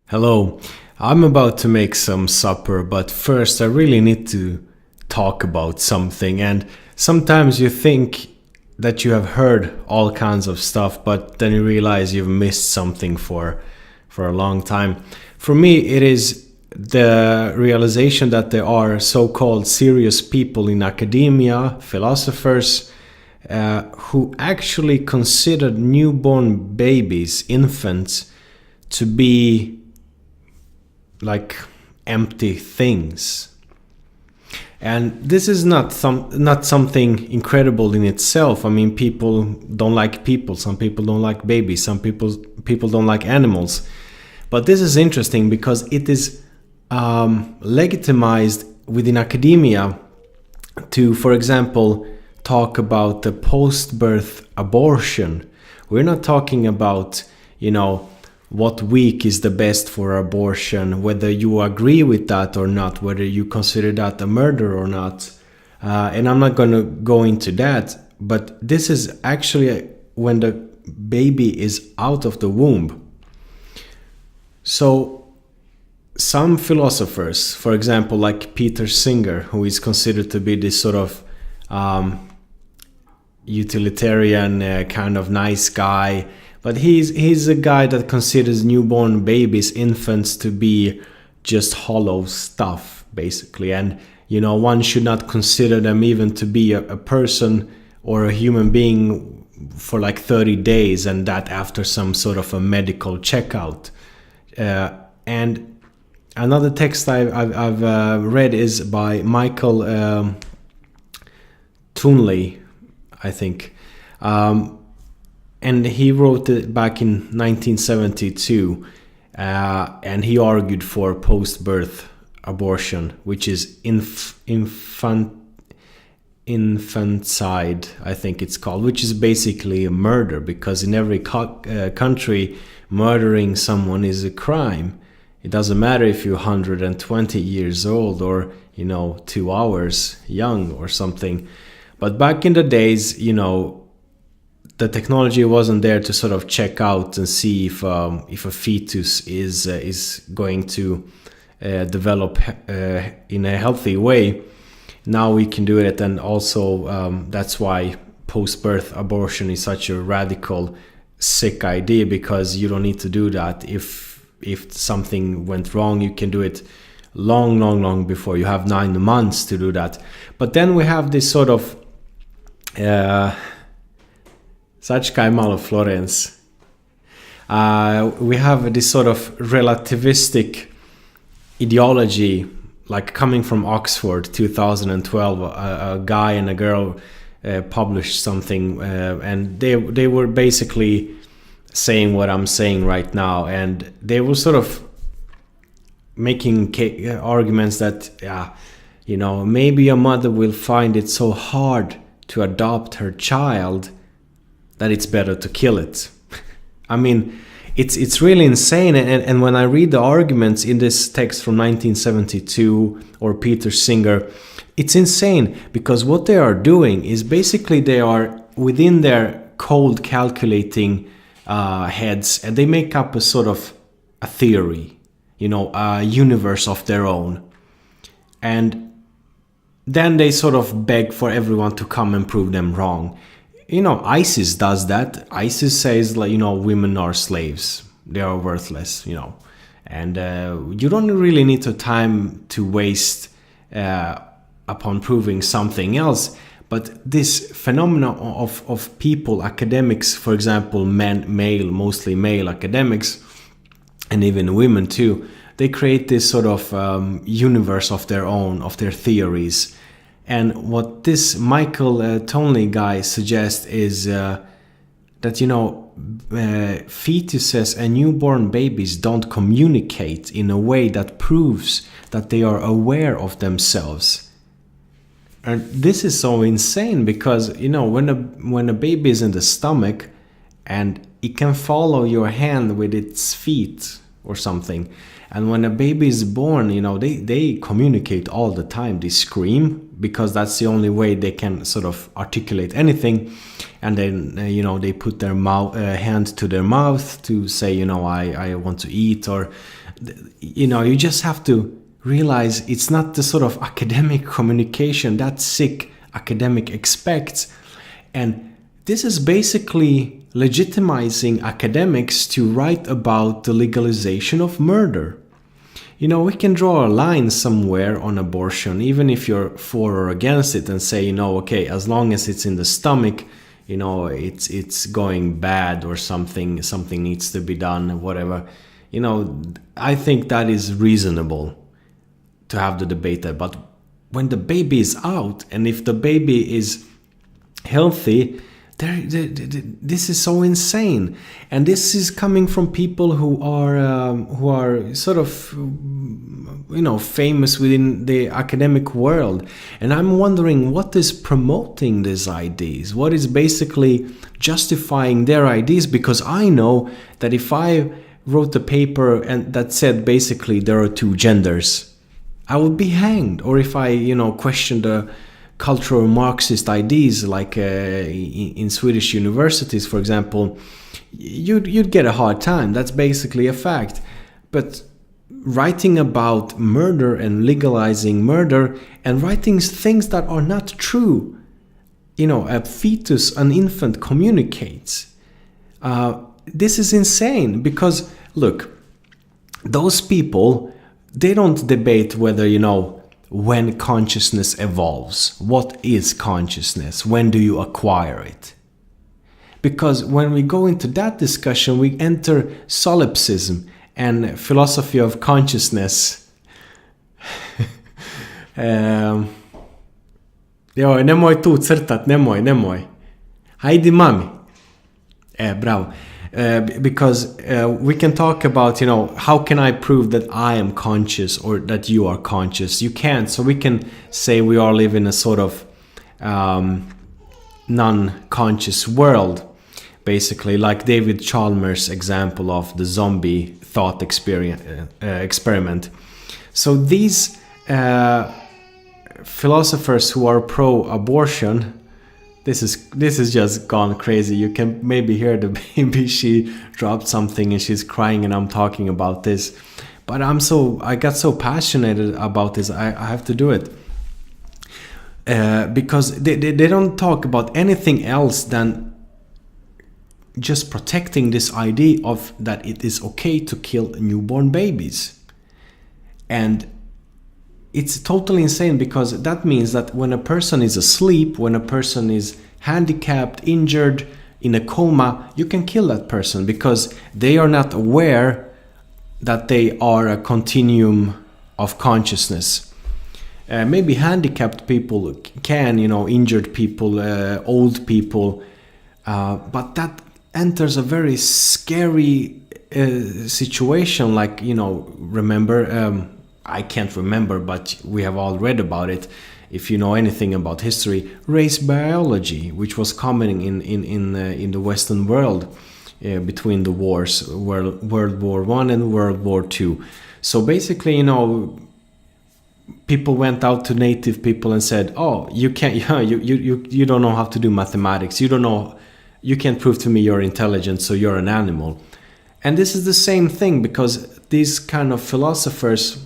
Hello, I'm about to make some supper, but first I really need to talk about something. And sometimes you think that you have heard all kinds of stuff, but then you realize you've missed something for a long time. For me, it is the realization that there are so-called serious people in academia, philosophers, who actually considered newborn babies, infants, to be like empty things. And this is not something incredible in itself. I mean, people don't like people, some people don't like babies, some people don't like animals. But this is interesting because it is legitimized within academia to, for example, talk about the post-birth abortion. We're not talking about, what week is the best for abortion, whether you agree with that or not, whether you consider that a murder or not. And I'm not going to go into that, but this is actually when the baby is out of the womb. So some philosophers, for example, like Peter Singer, who is considered to be this sort of utilitarian kind of nice guy, but he's a guy that considers newborn babies, infants, to be just hollow stuff, basically. And, one should not consider them even to be a person or a human being for like 30 days, and that after some sort of a medical checkout. And another text I've read is by Michael Toonley, I think. And he wrote it back in 1972, and he argued for post-birth abortion, which is infanticide, I think it's called, which is basically a murder, because in every country, murdering someone is a crime. It doesn't matter if you're 120 years old or, 2 hours young or something. But back in the days, the technology wasn't there to sort of check out and see if a fetus is going to develop in a healthy way. Now we can do it, and also that's why post-birth abortion is such a radical, sick idea, because you don't need to do that. If something went wrong, you can do it long before. You have 9 months to do that. But then we have this sort of Malo Florence. We have this sort of relativistic ideology, like coming from Oxford, 2012. A guy and a girl published something, and they were basically saying what I'm saying right now, and they were sort of making arguments that, maybe a mother will find it so hard to adopt her child that it's better to kill it. I mean, it's really insane. And when I read the arguments in this text from 1972 or Peter Singer, it's insane, because what they are doing is basically they are within their cold calculating heads, and they make up a sort of a theory, a universe of their own. And then they sort of beg for everyone to come and prove them wrong. ISIS does that. ISIS says, women are slaves. They are worthless, And you don't really need time to waste upon proving something else. But this phenomenon of people, academics, for example, mostly male academics, and even women too, they create this sort of universe of their own, of their theories. And what this Michael Townley guy suggests is that, fetuses and newborn babies don't communicate in a way that proves that they are aware of themselves. And this is so insane because, when a baby is in the stomach and it can follow your hand with its feet or something. And when a baby is born, they communicate all the time. They scream because that's the only way they can sort of articulate anything. And then, they put their hand to their mouth to say, I want to eat. Or, you just have to realize it's not the sort of academic communication that sick academic expects. And this is basically legitimizing academics to write about the legalization of murder. We can draw a line somewhere on abortion, even if you're for or against it, and say, okay, as long as it's in the stomach, it's going bad, or something needs to be done, whatever. I think that is reasonable to have the debate there. But when the baby is out, and if the baby is healthy, this is so insane. And this is coming from people who are sort of famous within the academic world. And I'm wondering what is promoting these ideas, what is basically justifying their ideas. Because I know that if I wrote a paper and that said basically there are two genders, I would be hanged. Or if I questioned the cultural Marxist ideas, like in Swedish universities, for example, you'd get a hard time. That's basically a fact. But writing about murder and legalizing murder and writing things that are not true, a fetus, an infant communicates. This is insane because, look, those people, they don't debate whether, when consciousness evolves. What is consciousness? When do you acquire it? Because when we go into that discussion, we enter solipsism and philosophy of consciousness. Joj, nemoj tu crtat, nemoj. Hajdi mami. Bravo. Because we can talk about, how can I prove that I am conscious or that you are conscious? You can't. So we can say we all live in a sort of non-conscious world, basically, like David Chalmers' example of the zombie thought experiment. So these philosophers who are pro-abortion, this is just gone crazy. You can maybe hear the baby. She dropped something and she's crying, and I'm talking about this. But I got so passionate about this. I have to do it. Because they don't talk about anything else than just protecting this idea of that it is okay to kill newborn babies. And it's totally insane, because that means that when a person is asleep, when a person is handicapped, injured, in a coma, you can kill that person because they are not aware that they are a continuum of consciousness. Maybe handicapped people can, injured people, old people, but that enters a very scary situation. Like, remember, I can't remember, but we have all read about it. If you know anything about history, race biology, which was common in the Western world between the wars, World War I and World War II. So basically, people went out to native people and said, "Oh, you can't, you don't know how to do mathematics. You can't prove to me you're intelligent, so you're an animal." And this is the same thing, because these kind of philosophers,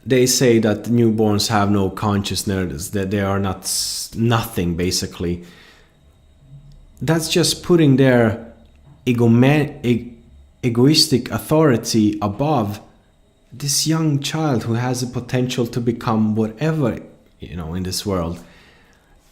they say that newborns have no consciousness, that they are nothing, basically. That's just putting their egoistic authority above this young child who has the potential to become whatever, in this world.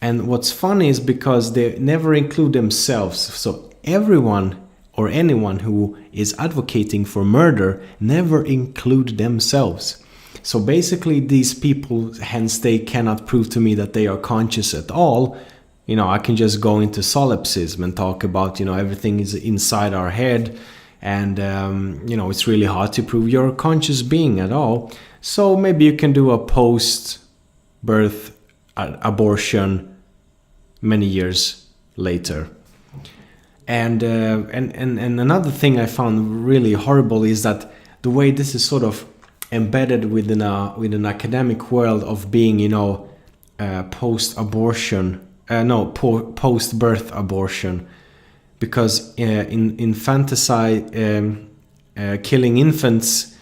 And what's funny is because they never include themselves. So everyone or anyone who is advocating for murder never include themselves. So basically these people, hence they cannot prove to me that they are conscious at all. I can just go into solipsism and talk about, everything is inside our head. And, it's really hard to prove you're a conscious being at all. So maybe you can do a post-birth abortion many years later. And another thing I found really horrible is that the way this is sort of embedded within an academic world of being, post-abortion, post-birth abortion, because in infanticide, killing infants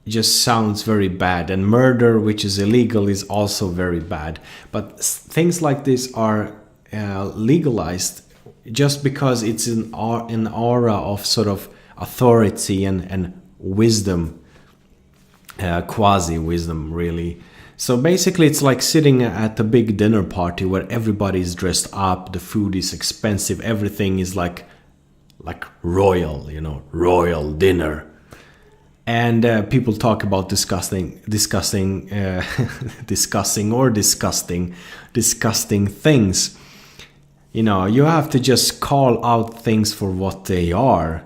just sounds very bad, and murder, which is illegal, is also very bad. But things like this are legalized just because it's an aura of sort of authority and wisdom, quasi-wisdom, really. So basically it's like sitting at a big dinner party where everybody's dressed up, the food is expensive, everything is like royal, royal dinner. And people talk about disgusting things. You have to just call out things for what they are.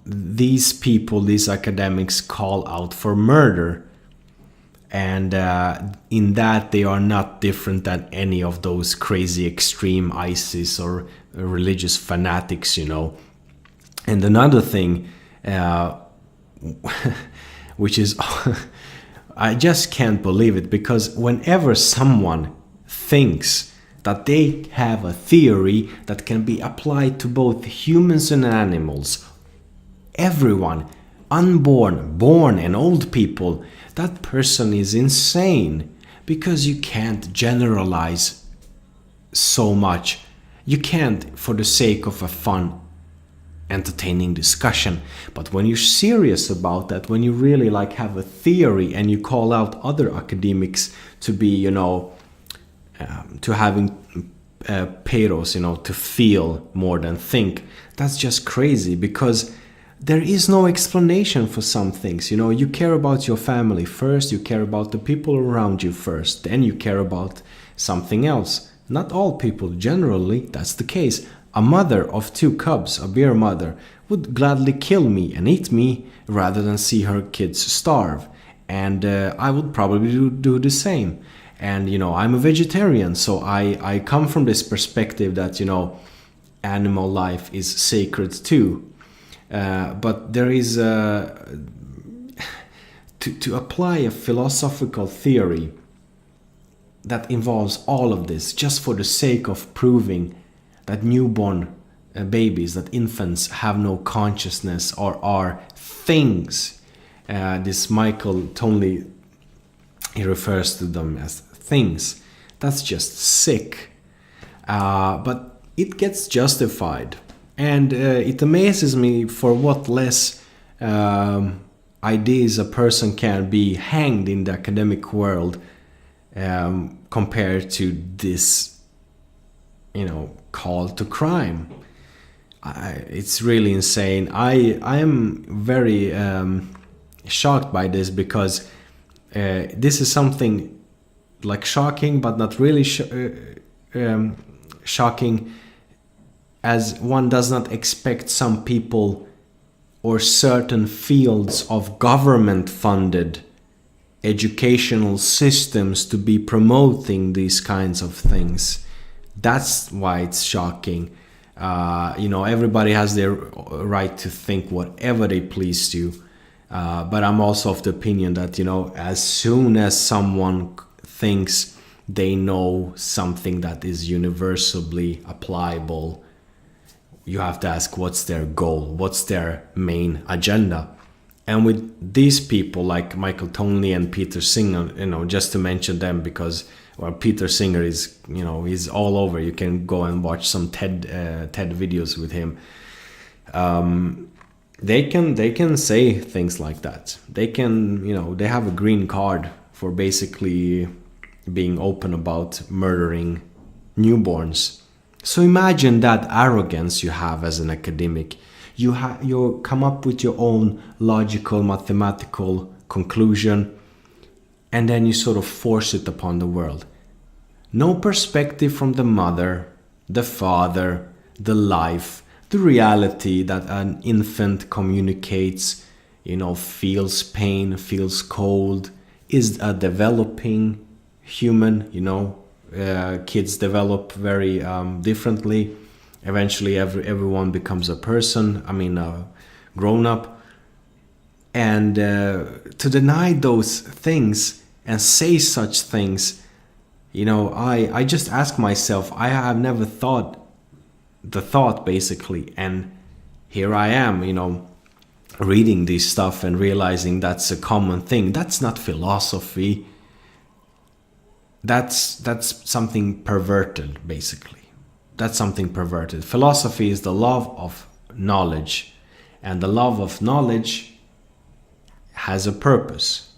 These people, these academics, call out for murder. And in that, they are not different than any of those crazy extreme ISIS or religious fanatics, And another thing, which is, I just can't believe it, because whenever someone thinks that they have a theory that can be applied to both humans and animals, everyone, unborn, born, and old people, that person is insane, because you can't generalize so much. You can't, for the sake of a fun, entertaining discussion. But when you're serious about that, when you really have a theory and you call out other academics to be, to having pathos, to feel more than think, that's just crazy, because there is no explanation for some things. You care about your family first, you care about the people around you first, then you care about something else. Not all people, generally, that's the case. A mother of 2 cubs, a bear mother, would gladly kill me and eat me rather than see her kids starve. And I would probably do the same. And, I'm a vegetarian, so I come from this perspective that, animal life is sacred too. But there is to apply a philosophical theory that involves all of this just for the sake of proving that newborn babies, that infants have no consciousness or are things. This Michael Tonley, he refers to them as things. That's just sick. But it gets justified. And it amazes me for what less ideas a person can be hanged in the academic world compared to this, call to crime. It's really insane. I am very shocked by this, because this is something shocking, but not really shocking, as one does not expect some people or certain fields of government-funded educational systems to be promoting these kinds of things. That's why it's shocking. Everybody has their right to think whatever they please to. But I'm also of the opinion that, as soon as someone thinks they know something that is universally applicable, you have to ask what's their goal, what's their main agenda. And with these people like Michael Tonley and Peter Singer, just to mention them, because Peter Singer is, he's all over. You can go and watch some TED videos with him. They can say things like that. They can, they have a green card for basically being open about murdering newborns. So imagine that arrogance you have as an academic. You come up with your own logical, mathematical conclusion, and then you sort of force it upon the world. No perspective from the mother, the father, the life, the reality that an infant communicates, feels pain, feels cold, is a developing human, kids develop very differently. Eventually, everyone becomes a person. I mean, a grown up. And to deny those things and say such things, I just ask myself, I have never thought the thought, basically. And here I am, reading this stuff and realizing that's a common thing. That's not philosophy. That's something perverted, basically. That's something perverted. Philosophy is the love of knowledge, and the love of knowledge has a purpose.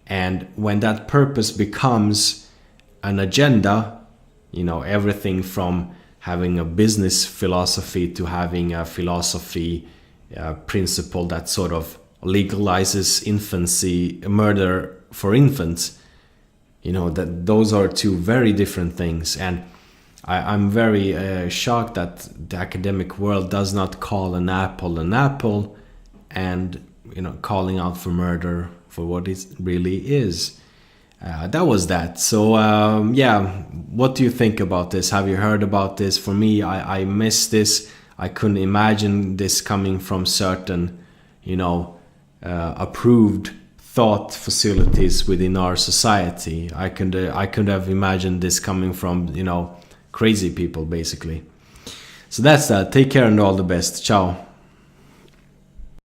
And when that purpose becomes an agenda, everything from having a business philosophy to having a philosophy principle that sort of legalizes infancy, murder for infants, that those are two very different things. And I'm very shocked that the academic world does not call an apple, and calling out for murder for what it really is. That was that. So what do you think about this? Have you heard about this? For me, I missed this. I couldn't imagine this coming from certain approved thought facilities within our society. I could have imagined this coming from crazy people, basically. So that's that. Take care and all the best. Ciao.